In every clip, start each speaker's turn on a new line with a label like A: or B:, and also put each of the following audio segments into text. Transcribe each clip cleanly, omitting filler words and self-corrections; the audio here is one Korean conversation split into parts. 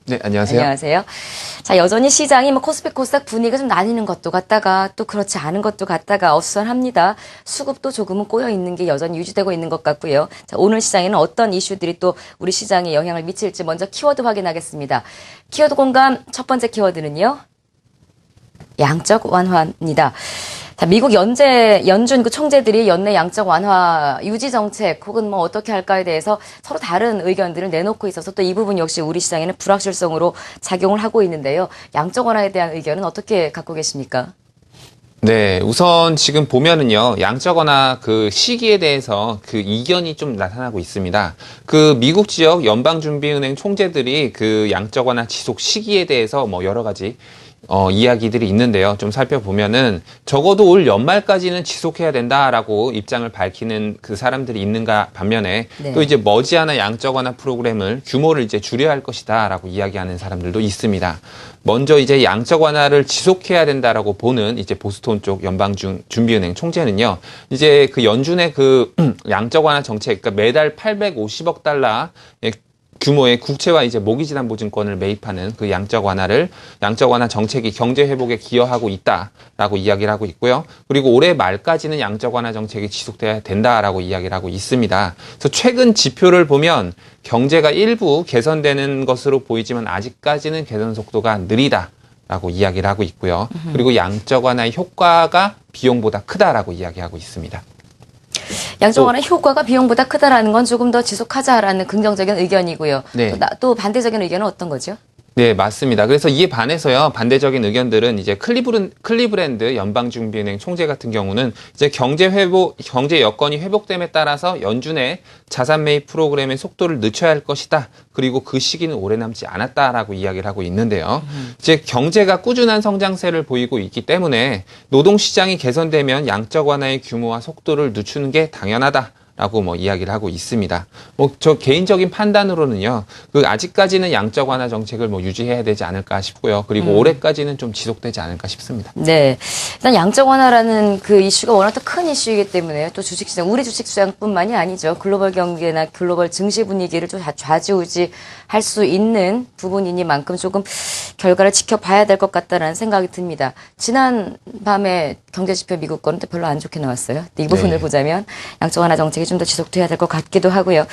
A: 네, 안녕하세요.
B: 안녕하세요. 자, 여전히 시장이 코스피 코스닥 분위기가 좀 나뉘는 것도 같다가 또 그렇지 않은 것도 같다가 어수선합니다. 수급도 조금은 꼬여 있는 게 여전히 유지되고 있는 것 같고요. 자, 오늘 시장에는 어떤 이슈들이 또 우리 시장에 영향을 미칠지 먼저 키워드 확인하겠습니다. 키워드 공감 첫 번째 키워드는요. 양적 완화입니다. 자, 미국 연준 그 총재들이 연내 양적 완화 유지 정책 혹은 뭐 어떻게 할까에 대해서 서로 다른 의견들을 내놓고 있어서 또 이 부분 역시 우리 시장에는 불확실성으로 작용을 하고 있는데요. 양적 완화에 대한 의견은 어떻게 갖고 계십니까?
A: 네, 우선 지금 보면은요, 양적 완화 그 시기에 대해서 그 이견이 좀 나타나고 있습니다. 그 미국 지역 연방준비은행 총재들이 그 양적 완화 지속 시기에 대해서 뭐 여러 가지 이야기들이 있는데요. 좀 살펴보면은 적어도 올 연말까지는 지속해야 된다라고 입장을 밝히는 그 사람들이 있는가 반면에
B: 네.
A: 또 이제 머지않아 양적 완화 프로그램을 규모를 이제 줄여야 할 것이다라고 이야기하는 사람들도 있습니다. 먼저 이제 양적 완화를 지속해야 된다라고 보는 이제 보스턴 쪽 연방준비은행 총재는요. 이제 그 연준의 그 양적 완화 정책, 그러니까 매달 850억 달러 규모의 국채와 이제 모기지담보증권을 매입하는 그 양적 완화 정책이 경제 회복에 기여하고 있다라고 이야기를 하고 있고요. 그리고 올해 말까지는 양적 완화 정책이 지속돼야 된다라고 이야기를 하고 있습니다. 그래서 최근 지표를 보면 경제가 일부 개선되는 것으로 보이지만 아직까지는 개선 속도가 느리다라고 이야기를 하고 있고요. 그리고 양적 완화의 효과가 비용보다 크다라고 이야기하고 있습니다.
B: 양적 완화 효과가 비용보다 크다라는 건 조금 더 지속하자라는 긍정적인 의견이고요.
A: 네.
B: 또 반대적인 의견은 어떤 거죠?
A: 네, 맞습니다. 그래서 이에 반해서요, 반대적인 의견들은 이제 클리브랜드 연방준비은행 총재 같은 경우는 이제 경제 여건이 회복됨에 따라서 연준의 자산 매입 프로그램의 속도를 늦춰야 할 것이다. 그리고 그 시기는 오래 남지 않았다라고 이야기를 하고 있는데요. 이제 경제가 꾸준한 성장세를 보이고 있기 때문에 노동시장이 개선되면 양적 완화의 규모와 속도를 늦추는 게 당연하다. 라고 뭐 이야기를 하고 있습니다. 뭐 저 개인적인 판단으로는요, 그 아직까지는 양적 완화 정책을 뭐 유지해야 되지 않을까 싶고요. 그리고 올해까지는 좀 지속되지 않을까 싶습니다.
B: 네. 일단 양적 완화라는 그 이슈가 워낙 또 큰 이슈이기 때문에 또 주식시장, 우리 주식시장뿐만이 아니죠. 글로벌 경제나 글로벌 증시 분위기를 좀 좌지우지할 수 있는 부분이니만큼 조금 결과를 지켜봐야 될 것 같다라는 생각이 듭니다. 지난 밤에 경제지표 미국 거는 또 별로 안 좋게 나왔어요. 이 부분을
A: 네.
B: 보자면 양적 완화 정책이 좀 더 지속돼야 될 것 같기도 하고요.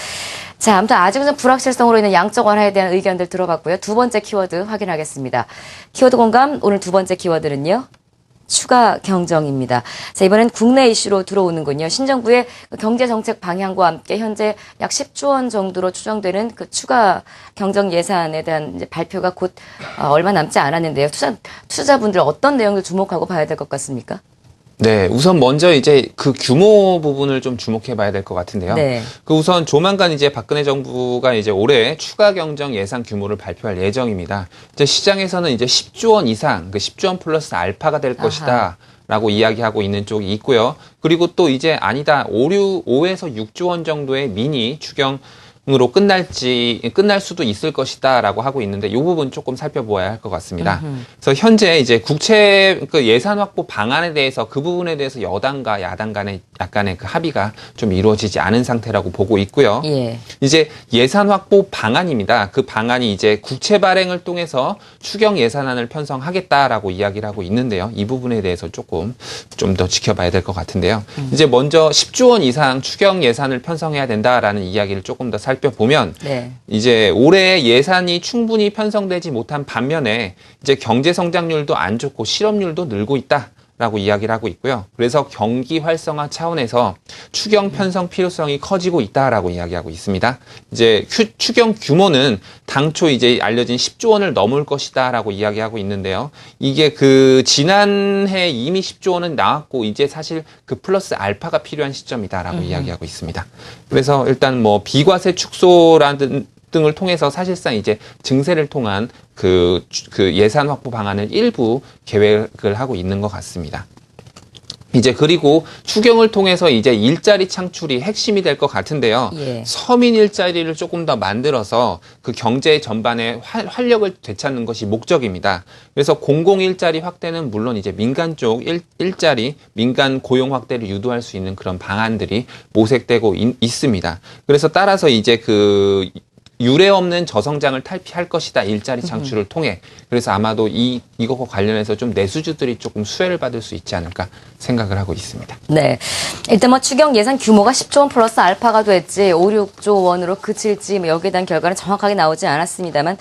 B: 자, 아무튼 아직은 좀 불확실성으로 있는 양적 완화에 대한 의견들 들어봤고요. 두 번째 키워드 확인하겠습니다. 키워드 공감 오늘 두 번째 키워드는요. 추가 경정입니다. 자, 이번엔 국내 이슈로 들어오는군요. 신정부의 경제정책 방향과 함께 현재 약 10조 원 정도로 추정되는 그 추가 경정 예산에 대한 이제 발표가 곧 얼마 남지 않았는데요. 투자분들 어떤 내용을 주목하고 봐야 될 것 같습니까?
A: 네, 우선 먼저 이제 그 규모 부분을 좀 주목해 봐야 될 것 같은데요.
B: 네.
A: 그 우선 조만간 이제 박근혜 정부가 이제 올해 추가 경정 예산 규모를 발표할 예정입니다. 이제 시장에서는 이제 10조 원 이상, 그 10조 원 플러스 알파가 될 것이다. 라고 이야기하고 있는 쪽이 있고요. 그리고 또 이제 아니다, 5에서 6조 원 정도의 미니 추경으로 끝날 수도 있을 것이다라고 하고 있는데 이 부분 조금 살펴보아야 할 것 같습니다. 그래서 현재 이제 국채 그 예산 확보 방안에 대해서 그 부분에 대해서 여당과 야당 간의 약간의 그 합의가 좀 이루어지지 않은 상태라고 보고 있고요.
B: 예.
A: 이제 예산 확보 방안입니다. 그 방안이 이제 국채 발행을 통해서 추경 예산안을 편성하겠다라고 이야기를 하고 있는데요. 이 부분에 대해서 조금 좀 더 지켜봐야 될 것 같은데요. 이제 먼저 10조 원 이상 추경 예산을 편성해야 된다라는 이야기를 조금 더 살펴보면
B: 네.
A: 이제 올해 예산이 충분히 편성되지 못한 반면에 이제 경제 성장률도 안 좋고 실업률도 늘고 있다라고 이야기를 하고 있고요. 그래서 경기 활성화 차원에서 추경 편성 필요성이 커지고 있다라고 이야기하고 있습니다. 이제 추경 규모는 당초 이제 알려진 10조 원을 넘을 것이다라고 이야기하고 있는데요. 이게 그 지난해 이미 10조 원은 나왔고 이제 사실 그 플러스 알파가 필요한 시점이다라고 이야기하고 있습니다. 그래서 일단 뭐 비과세 축소라는 등을 통해서 사실상 이제 증세를 통한 그 예산 확보 방안을 일부 계획을 하고 있는 것 같습니다. 이제 그리고 추경을 통해서 이제 일자리 창출이 핵심이 될 것 같은데요.
B: 예.
A: 서민 일자리를 조금 더 만들어서 그 경제 전반에 활력을 되찾는 것이 목적입니다. 그래서 공공 일자리 확대는 물론 이제 민간 쪽 일자리, 민간 고용 확대를 유도할 수 있는 그런 방안들이 모색되고 있습니다. 그래서 따라서 이제 그 유례 없는 저성장을 탈피할 것이다. 일자리 창출을 통해. 그래서 아마도 이것과 관련해서 좀 내수주들이 조금 수혜를 받을 수 있지 않을까 생각을 하고 있습니다.
B: 네. 일단 뭐 추경 예산 규모가 10조 원 플러스 알파가 될지 5, 6조 원으로 그칠지 뭐 여기에 대한 결과는 정확하게 나오지 않았습니다만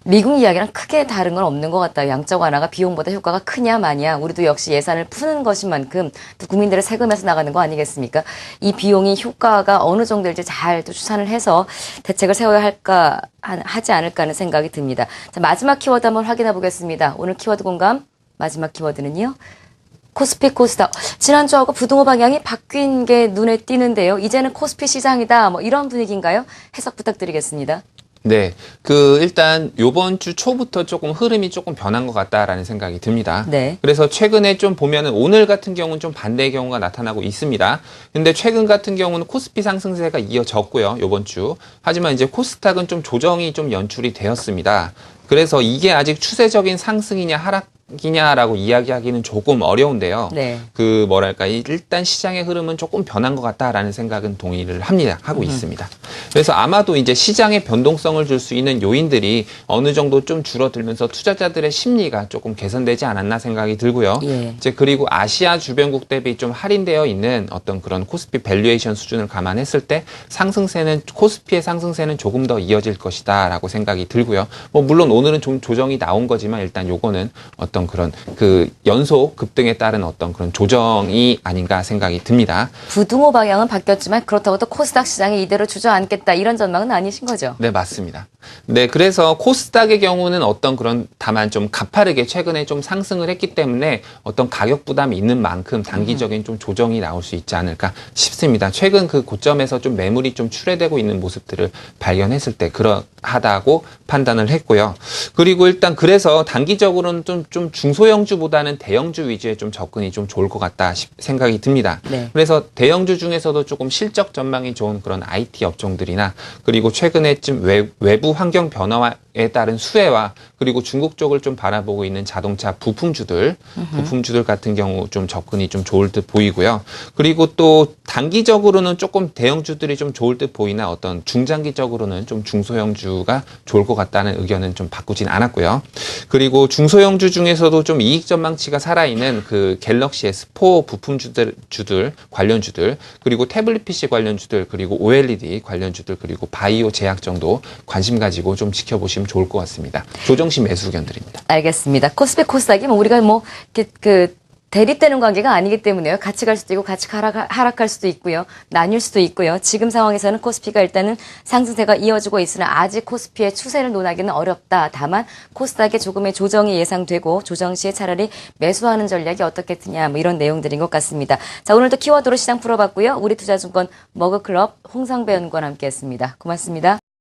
B: 미국 이야기랑 크게 다른 건 없는 것 같다. 양적 완화가 비용보다 효과가 크냐 마냐. 우리도 역시 예산을 푸는 것인 만큼 또 국민들의 세금에서 나가는 거 아니겠습니까? 이 비용이 효과가 어느 정도일지 잘 또 추산을 해서 대책을 세워야 할까 하지 않을까 하는 생각이 듭니다. 자, 마지막 키워드 한번 확인해 보겠습니다. 오늘 키워드 공감 마지막 키워드는요. 코스피 코스닥. 지난주하고 부동호 방향이 바뀐 게 눈에 띄는데요. 이제는 코스피 시장이다. 뭐 이런 분위기인가요? 해석 부탁드리겠습니다.
A: 네. 일단 요번 주 초부터 조금 흐름이 조금 변한 것 같다라는 생각이 듭니다.
B: 네.
A: 그래서 최근에 좀 보면은 오늘 같은 경우는 좀 반대의 경우가 나타나고 있습니다. 근데 최근 같은 경우는 코스피 상승세가 이어졌고요. 요번 주. 하지만 이제 코스닥은 좀 조정이 좀 연출이 되었습니다. 그래서 이게 아직 추세적인 상승이냐 하락이냐라고 이야기하기는 조금 어려운데요.
B: 네.
A: 일단 시장의 흐름은 조금 변한 것 같다라는 생각은 동의를 하고 있습니다. 그래서 아마도 이제 시장의 변동성을 줄 수 있는 요인들이 어느 정도 좀 줄어들면서 투자자들의 심리가 조금 개선되지 않았나 생각이 들고요.
B: 예.
A: 이제 그리고 아시아 주변국 대비 좀 할인되어 있는 어떤 그런 코스피 밸류에이션 수준을 감안했을 때 코스피의 상승세는 조금 더 이어질 것이다라고 생각이 들고요. 뭐 물론 오늘은 좀 조정이 나온 거지만 일단 요거는 어떤 그런 연속 급등에 따른 어떤 그런 조정이 아닌가 생각이 듭니다.
B: 부동호 방향은 바뀌었지만 그렇다고 또 코스닥 시장이 이대로 주저앉겠다 이런 전망은 아니신 거죠?
A: 네, 맞습니다. 네, 그래서 코스닥의 경우는 다만 좀 가파르게 최근에 좀 상승을 했기 때문에 어떤 가격 부담이 있는 만큼 단기적인 좀 조정이 나올 수 있지 않을까 싶습니다. 최근 그 고점에서 좀 매물이 좀 출회되고 있는 모습들을 발견했을 때 그러하다고 판단을 했고요. 그리고 일단 그래서 단기적으로는 좀 중소형주보다는 대형주 위주의 좀 접근이 좀 좋을 것 같다 생각이 듭니다.
B: 네.
A: 그래서 대형주 중에서도 조금 실적 전망이 좋은 그런 IT 업종들이나 그리고 최근에 좀 외부 환경 변화에 따른 수혜와 그리고 중국 쪽을 좀 바라보고 있는 자동차 부품주들 같은 경우 좀 접근이 좀 좋을 듯 보이고요. 그리고 또 단기적으로는 조금 대형주들이 좀 좋을 듯 보이나 어떤 중장기적으로는 좀 중소형주가 좋을 것 같다는 의견은 좀 바꾸진 않았고요. 그리고 중소형주 중에서도 좀 이익 전망치가 살아있는 그 갤럭시 S4 부품주들 관련주들 그리고 태블릿 PC 관련주들 그리고 OLED 관련주들 그리고 바이오 제약 정도 관심 가지고 좀 지켜보시면 좋을 것 같습니다. 조정시 매수 의견드립니다.
B: 알겠습니다. 코스피 코스닥이 우리가 대립되는 관계가 아니기 때문에요. 같이 갈 수도 있고 같이 하락할 수도 있고요. 나뉠 수도 있고요. 지금 상황에서는 코스피가 일단은 상승세가 이어지고 있으나 아직 코스피의 추세를 논하기는 어렵다. 다만 코스닥에 조금의 조정이 예상되고 조정 시에 차라리 매수하는 전략이 어떻겠느냐 뭐 이런 내용들인 것 같습니다. 자, 오늘도 키워드로 시장 풀어봤고요. 우리 투자증권 머그클럽 홍상배 연구원 함께했습니다. 고맙습니다.